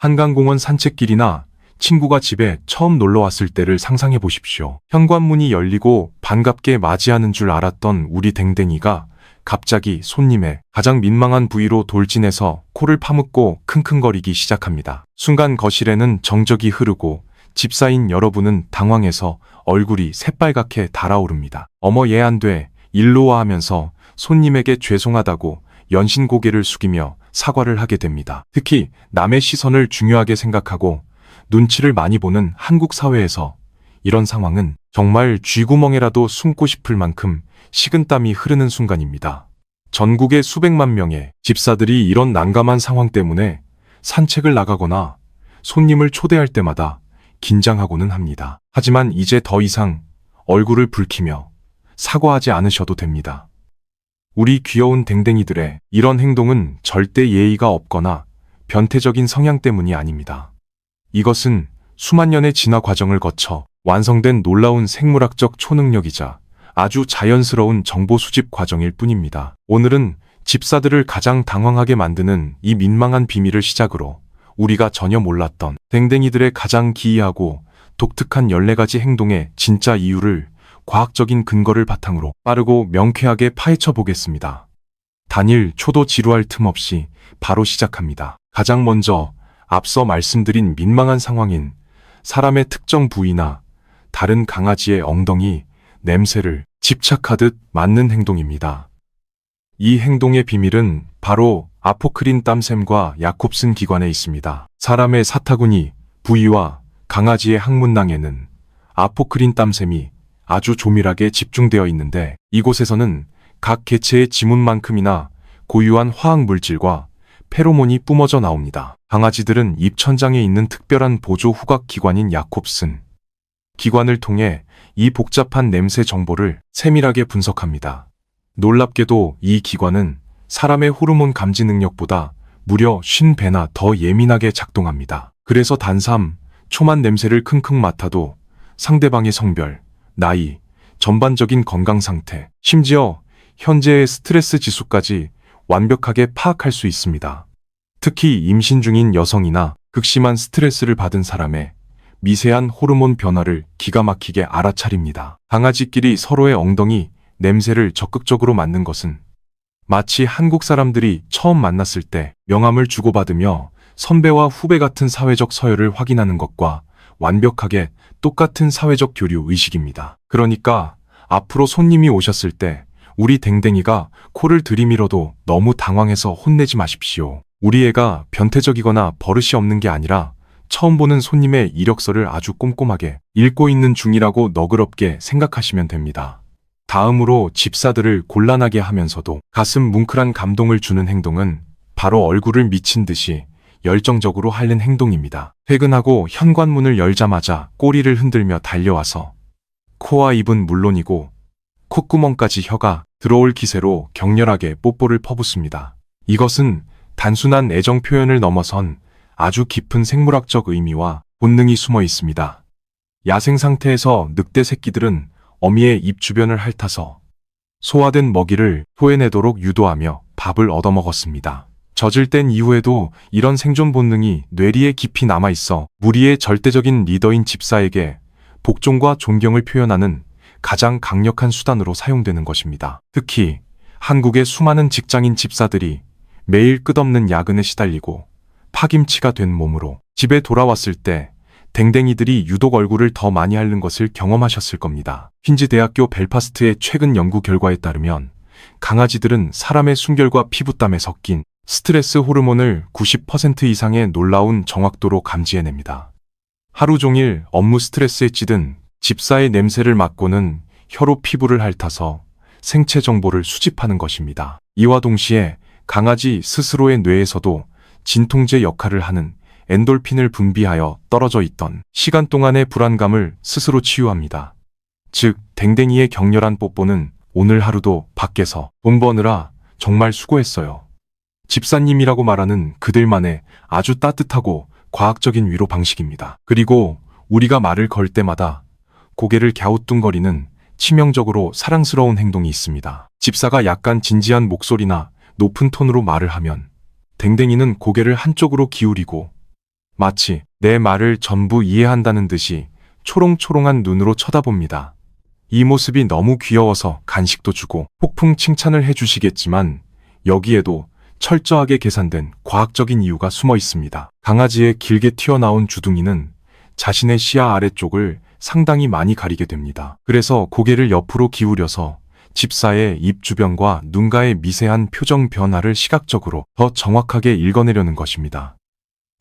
한강공원 산책길이나 친구가 집에 처음 놀러 왔을 때를 상상해 보십시오. 현관문이 열리고 반갑게 맞이하는 줄 알았던 우리 댕댕이가 갑자기 손님의 가장 민망한 부위로 돌진해서 코를 파묻고 킁킁거리기 시작합니다. 순간 거실에는 정적이 흐르고 집사인 여러분은 당황해서 얼굴이 새빨갛게 달아오릅니다. 어머 얘 안 돼. 일로 와 하면서 손님에게 죄송하다고 연신 고개를 숙이며 사과를 하게 됩니다. 특히 남의 시선을 중요하게 생각하고 눈치를 많이 보는 한국 사회에서 이런 상황은 정말 쥐구멍에라도 숨고 싶을 만큼 식은땀이 흐르는 순간입니다. 전국의 수백만 명의 집사들이 이런 난감한 상황 때문에 산책을 나가거나 손님을 초대할 때마다 긴장하고는 합니다. 하지만 이제 더 이상 얼굴을 붉히며 사과하지 않으셔도 됩니다. 우리 귀여운 댕댕이들의 이런 행동은 절대 예의가 없거나 변태적인 성향 때문이 아닙니다. 이것은 수만 년의 진화 과정을 거쳐 완성된 놀라운 생물학적 초능력이자 아주 자연스러운 정보 수집 과정일 뿐입니다. 오늘은 집사들을 가장 당황하게 만드는 이 민망한 비밀을 시작으로 우리가 전혀 몰랐던 댕댕이들의 가장 기이하고 독특한 14가지 행동의 진짜 이유를 과학적인 근거를 바탕으로 빠르고 명쾌하게 파헤쳐 보겠습니다. 단일 초도 지루할 틈 없이 바로 시작합니다. 가장 먼저 앞서 말씀드린 민망한 상황인 사람의 특정 부위나 다른 강아지의 엉덩이, 냄새를 집착하듯 맡는 행동입니다. 이 행동의 비밀은 바로 아포크린 땀샘과 야콥슨 기관에 있습니다. 사람의 사타구니, 부위와 강아지의 항문낭에는 아포크린 땀샘이 아주 조밀하게 집중되어 있는데 이곳에서는 각 개체의 지문만큼이나 고유한 화학 물질과 페로몬이 뿜어져 나옵니다. 강아지들은 입천장에 있는 특별한 보조 후각 기관인 야콥슨 기관을 통해 이 복잡한 냄새 정보를 세밀하게 분석합니다. 놀랍게도 이 기관은 사람의 호르몬 감지 능력보다 무려 50배나 더 예민하게 작동합니다. 그래서 단삼, 초만 냄새를 킁킁 맡아도 상대방의 성별, 나이, 전반적인 건강 상태, 심지어 현재의 스트레스 지수까지 완벽하게 파악할 수 있습니다. 특히 임신 중인 여성이나 극심한 스트레스를 받은 사람의 미세한 호르몬 변화를 기가 막히게 알아차립니다. 강아지끼리 서로의 엉덩이, 냄새를 적극적으로 맡는 것은 마치 한국 사람들이 처음 만났을 때 명함을 주고받으며 선배와 후배 같은 사회적 서열을 확인하는 것과 완벽하게 똑같은 사회적 교류 의식입니다. 그러니까 앞으로 손님이 오셨을 때 우리 댕댕이가 코를 들이밀어도 너무 당황해서 혼내지 마십시오. 우리 애가 변태적이거나 버릇이 없는 게 아니라 처음 보는 손님의 이력서를 아주 꼼꼼하게 읽고 있는 중이라고 너그럽게 생각하시면 됩니다. 다음으로 집사들을 곤란하게 하면서도 가슴 뭉클한 감동을 주는 행동은 바로 얼굴을 미친 듯이 열정적으로 핥는 행동입니다. 퇴근하고 현관문을 열자마자 꼬리를 흔들며 달려와서 코와 입은 물론이고 콧구멍까지 혀가 들어올 기세로 격렬하게 뽀뽀를 퍼붓습니다. 이것은 단순한 애정 표현을 넘어선 아주 깊은 생물학적 의미와 본능이 숨어 있습니다. 야생 상태에서 늑대 새끼들은 어미의 입 주변을 핥아서 소화된 먹이를 토해내도록 유도하며 밥을 얻어먹었습니다. 젖을 땐 이후에도 이런 생존 본능이 뇌리에 깊이 남아있어 무리의 절대적인 리더인 집사에게 복종과 존경을 표현하는 가장 강력한 수단으로 사용되는 것입니다. 특히 한국의 수많은 직장인 집사들이 매일 끝없는 야근에 시달리고 파김치가 된 몸으로 집에 돌아왔을 때 댕댕이들이 유독 얼굴을 더 많이 핥는 것을 경험하셨을 겁니다. 퀸즈 대학교 벨파스트의 최근 연구 결과에 따르면 강아지들은 사람의 순결과 피부땀에 섞인 스트레스 호르몬을 90% 이상의 놀라운 정확도로 감지해냅니다. 하루 종일 업무 스트레스에 찌든 집사의 냄새를 맡고는 혀로 피부를 핥아서 생체 정보를 수집하는 것입니다. 이와 동시에 강아지 스스로의 뇌에서도 진통제 역할을 하는 엔돌핀을 분비하여 떨어져 있던 시간 동안의 불안감을 스스로 치유합니다. 즉, 댕댕이의 격렬한 뽀뽀는 오늘 하루도 밖에서 돈 버느라 정말 수고했어요. 집사님이라고 말하는 그들만의 아주 따뜻하고 과학적인 위로 방식입니다. 그리고 우리가 말을 걸 때마다 고개를 갸우뚱거리는 치명적으로 사랑스러운 행동이 있습니다. 집사가 약간 진지한 목소리나 높은 톤으로 말을 하면 댕댕이는 고개를 한쪽으로 기울이고 마치 내 말을 전부 이해한다는 듯이 초롱초롱한 눈으로 쳐다봅니다. 이 모습이 너무 귀여워서 간식도 주고 폭풍 칭찬을 해주시겠지만 여기에도 철저하게 계산된 과학적인 이유가 숨어 있습니다. 강아지의 길게 튀어나온 주둥이는 자신의 시야 아래쪽을 상당히 많이 가리게 됩니다. 그래서 고개를 옆으로 기울여서 집사의 입 주변과 눈가의 미세한 표정 변화를 시각적으로 더 정확하게 읽어내려는 것입니다.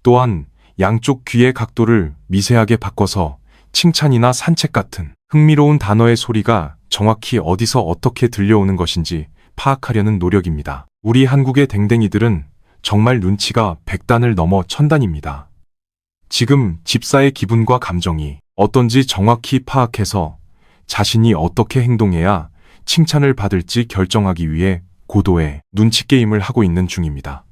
또한 양쪽 귀의 각도를 미세하게 바꿔서 칭찬이나 산책 같은 흥미로운 단어의 소리가 정확히 어디서 어떻게 들려오는 것인지 파악하려는 노력입니다. 우리 한국의 댕댕이들은 정말 눈치가 100단을 넘어 1000단입니다. 지금 집사의 기분과 감정이 어떤지 정확히 파악해서 자신이 어떻게 행동해야 칭찬을 받을지 결정하기 위해 고도의 눈치 게임을 하고 있는 중입니다.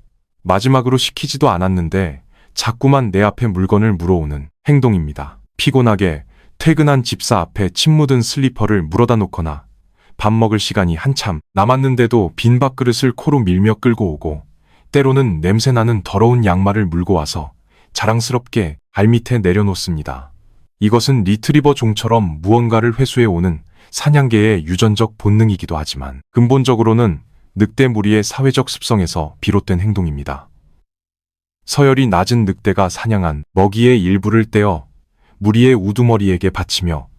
마지막으로 시키지도 않았는데 자꾸만 내 앞에 물건을 물어오는 행동입니다. 피곤하게 퇴근한 집사 앞에 침 묻은 슬리퍼를 물어다 놓거나 밥 먹을 시간이 한참 남았는데도 빈 밥그릇을 코로 밀며 끌고 오고 때로는 냄새나는 더러운 양말을 물고 와서 자랑스럽게 발밑에 내려놓습니다. 이것은 리트리버 종처럼 무언가를 회수해오는 사냥개의 유전적 본능이기도 하지만 근본적으로는 늑대 무리의 사회적 습성에서 비롯된 행동입니다. 서열이 낮은 늑대가 사냥한 먹이의 일부를 떼어 무리의 우두머리에게 바치며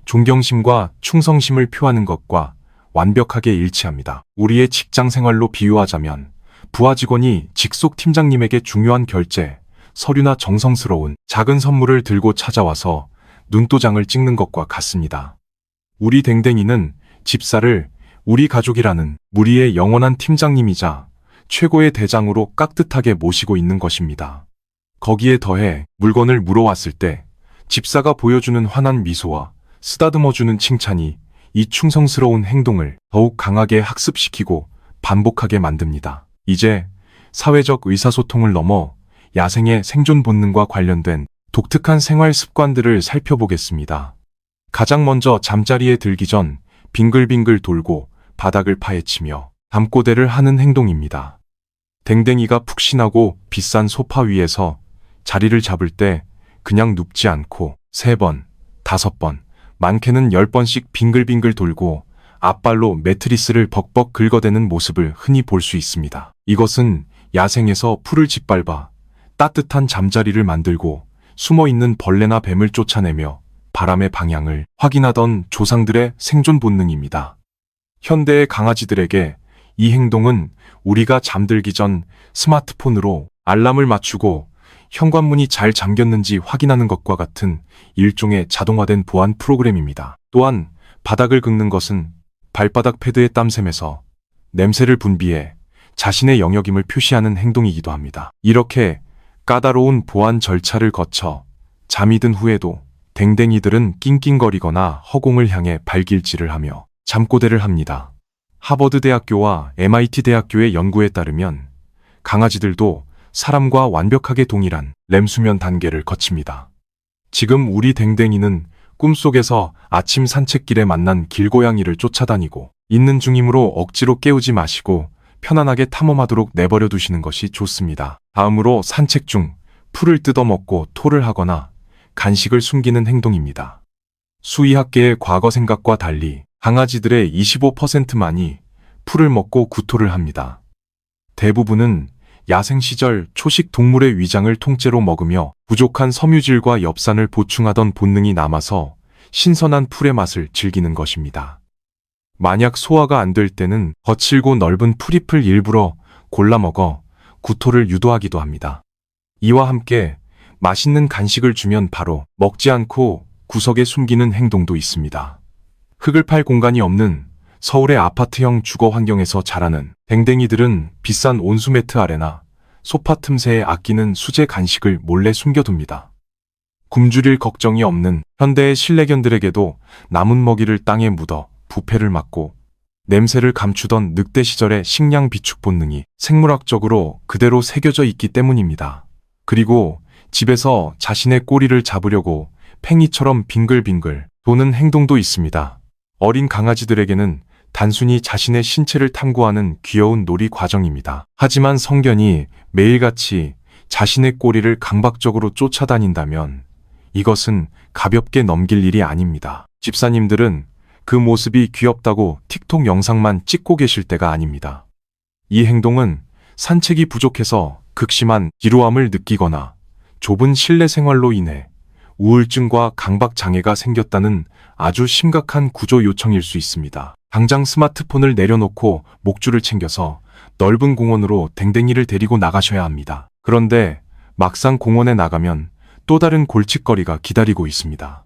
존경심과 충성심을 표하는 것과 완벽하게 일치합니다. 우리의 직장 생활로 비유하자면 부하 직원이 직속 팀장님에게 중요한 결제, 서류나 정성스러운 작은 선물을 들고 찾아와서 눈도장을 찍는 것과 같습니다. 우리 댕댕이는 집사를 우리 가족이라는 무리의 영원한 팀장님이자 최고의 대장으로 깍듯하게 모시고 있는 것입니다. 거기에 더해 물건을 물어왔을 때 집사가 보여주는 환한 미소와 쓰다듬어주는 칭찬이 이 충성스러운 행동을 더욱 강하게 학습시키고 반복하게 만듭니다. 이제 사회적 의사소통을 넘어 야생의 생존 본능과 관련된 독특한 생활 습관들을 살펴보겠습니다. 가장 먼저 잠자리에 들기 전 빙글빙글 돌고 바닥을 파헤치며 잠꼬대를 하는 행동입니다. 댕댕이가 푹신하고 비싼 소파 위에서 자리를 잡을 때 그냥 눕지 않고 3번, 5번, 많게는 10번씩 빙글빙글 돌고 앞발로 매트리스를 벅벅 긁어대는 모습을 흔히 볼 수 있습니다. 이것은 야생에서 풀을 짓밟아 따뜻한 잠자리를 만들고 숨어있는 벌레나 뱀을 쫓아내며 바람의 방향을 확인하던 조상들의 생존 본능입니다. 현대의 강아지들에게 이 행동은 우리가 잠들기 전 스마트폰으로 알람을 맞추고 현관문이 잘 잠겼는지 확인하는 것과 같은 일종의 자동화된 보안 프로그램입니다. 또한 바닥을 긁는 것은 발바닥 패드의 땀샘에서 냄새를 분비해 자신의 영역임을 표시하는 행동이기도 합니다. 이렇게 까다로운 보안 절차를 거쳐 잠이 든 후에도 댕댕이들은 낑낑거리거나 허공을 향해 발길질을 하며 잠꼬대를 합니다. 하버드 대학교와 MIT 대학교의 연구에 따르면 강아지들도 사람과 완벽하게 동일한 렘 수면 단계를 거칩니다. 지금 우리 댕댕이는 꿈속에서 아침 산책길에 만난 길고양이를 쫓아다니고 있는 중이므로 억지로 깨우지 마시고 편안하게 탐험하도록 내버려 두시는 것이 좋습니다. 다음으로 산책 중 풀을 뜯어먹고 토를 하거나 간식을 숨기는 행동입니다. 수의학계의 과거 생각과 달리 강아지들의 25%만이 풀을 먹고 구토를 합니다. 대부분은 야생 시절 초식 동물의 위장을 통째로 먹으며 부족한 섬유질과 엽산을 보충하던 본능이 남아서 신선한 풀의 맛을 즐기는 것입니다. 만약 소화가 안 될 때는 거칠고 넓은 풀잎을 일부러 골라 먹어 구토를 유도하기도 합니다. 이와 함께 맛있는 간식을 주면 바로 먹지 않고 구석에 숨기는 행동도 있습니다. 흙을 팔 공간이 없는 서울의 아파트형 주거 환경에서 자라는 댕댕이들은 비싼 온수매트 아래나 소파 틈새에 아끼는 수제 간식을 몰래 숨겨둡니다. 굶주릴 걱정이 없는 현대의 실내견들에게도 남은 먹이를 땅에 묻어 부패를 막고 냄새를 감추던 늑대 시절의 식량 비축 본능이 생물학적으로 그대로 새겨져 있기 때문입니다. 그리고 집에서 자신의 꼬리를 잡으려고 팽이처럼 빙글빙글 도는 행동도 있습니다. 어린 강아지들에게는 단순히 자신의 신체를 탐구하는 귀여운 놀이 과정입니다. 하지만 성견이 매일같이 자신의 꼬리를 강박적으로 쫓아다닌다면 이것은 가볍게 넘길 일이 아닙니다. 집사님들은 그 모습이 귀엽다고 틱톡 영상만 찍고 계실 때가 아닙니다. 이 행동은 산책이 부족해서 극심한 지루함을 느끼거나 좁은 실내 생활로 인해 우울증과 강박 장애가 생겼다는 아주 심각한 구조 요청일 수 있습니다. 당장 스마트폰을 내려놓고 목줄을 챙겨서 넓은 공원으로 댕댕이를 데리고 나가셔야 합니다. 그런데 막상 공원에 나가면 또 다른 골칫거리가 기다리고 있습니다.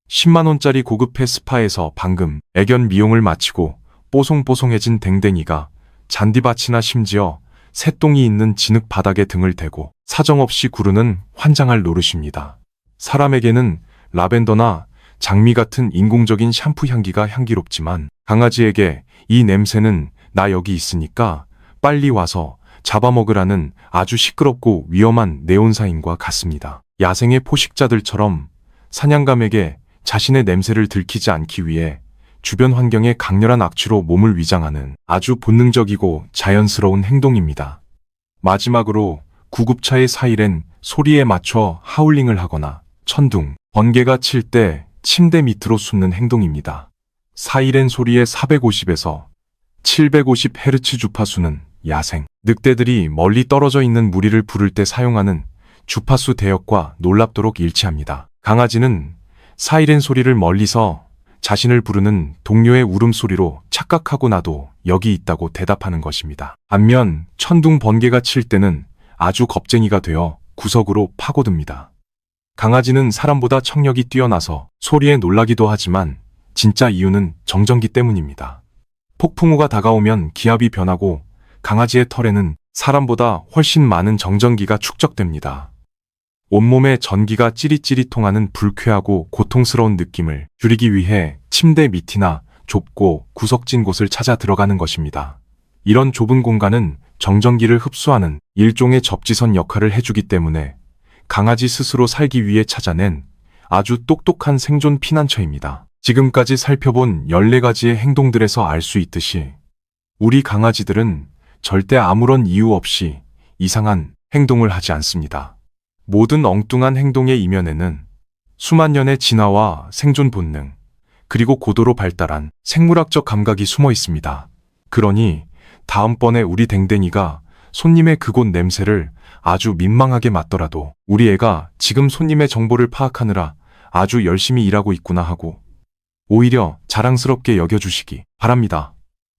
10만 원짜리 고급 스파에서 방금 애견 미용을 마치고 뽀송뽀송해진 댕댕이가 잔디밭이나 심지어 새똥이 있는 진흙 바닥에 등을 대고 사정없이 구르는 환장할 노릇입니다. 사람에게는 라벤더나 장미 같은 인공적인 샴푸 향기가 향기롭지만 강아지에게 이 냄새는 나 여기 있으니까 빨리 와서 잡아먹으라는 아주 시끄럽고 위험한 네온사인과 같습니다. 야생의 포식자들처럼 사냥감에게 자신의 냄새를 들키지 않기 위해 주변 환경에 강렬한 악취로 몸을 위장하는 아주 본능적이고 자연스러운 행동입니다. 마지막으로 구급차의 사이렌 소리에 맞춰 하울링을 하거나 천둥, 번개가 칠 때 침대 밑으로 숨는 행동입니다. 사이렌 소리의 450에서 750Hz 주파수는 야생, 늑대들이 멀리 떨어져 있는 무리를 부를 때 사용하는 주파수 대역과 놀랍도록 일치합니다. 강아지는 사이렌 소리를 멀리서 자신을 부르는 동료의 울음소리로 착각하고 나도 여기 있다고 대답하는 것입니다. 반면 천둥 번개가 칠 때는 아주 겁쟁이가 되어 구석으로 파고듭니다. 강아지는 사람보다 청력이 뛰어나서 소리에 놀라기도 하지만 진짜 이유는 정전기 때문입니다. 폭풍우가 다가오면 기압이 변하고 강아지의 털에는 사람보다 훨씬 많은 정전기가 축적됩니다. 온몸에 전기가 찌릿찌릿 통하는 불쾌하고 고통스러운 느낌을 줄이기 위해 침대 밑이나 좁고 구석진 곳을 찾아 들어가는 것입니다. 이런 좁은 공간은 정전기를 흡수하는 일종의 접지선 역할을 해주기 때문에 강아지 스스로 살기 위해 찾아낸 아주 똑똑한 생존 피난처입니다. 지금까지 살펴본 14가지의 행동들에서 알 수 있듯이 우리 강아지들은 절대 아무런 이유 없이 이상한 행동을 하지 않습니다. 모든 엉뚱한 행동의 이면에는 수만 년의 진화와 생존 본능, 그리고 고도로 발달한 생물학적 감각이 숨어 있습니다. 그러니 다음번에 우리 댕댕이가 손님의 그곳 냄새를 아주 민망하게 맡더라도 우리 애가 지금 손님의 정보를 파악하느라 아주 열심히 일하고 있구나 하고 오히려 자랑스럽게 여겨주시기 바랍니다.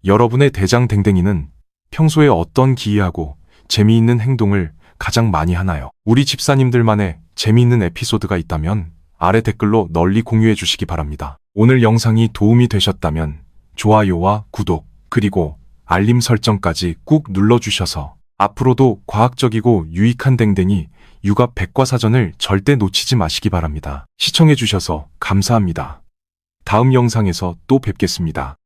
여러분의 대장 댕댕이는 평소에 어떤 기이하고 재미있는 행동을 가장 많이 하나요? 우리 집사님들만의 재미있는 에피소드가 있다면 아래 댓글로 널리 공유해 주시기 바랍니다. 오늘 영상이 도움이 되셨다면 좋아요와 구독 그리고 알림 설정까지 꾹 눌러주셔서 앞으로도 과학적이고 유익한 댕댕이 육아 백과사전을 절대 놓치지 마시기 바랍니다. 시청해 주셔서 감사합니다. 다음 영상에서 또 뵙겠습니다.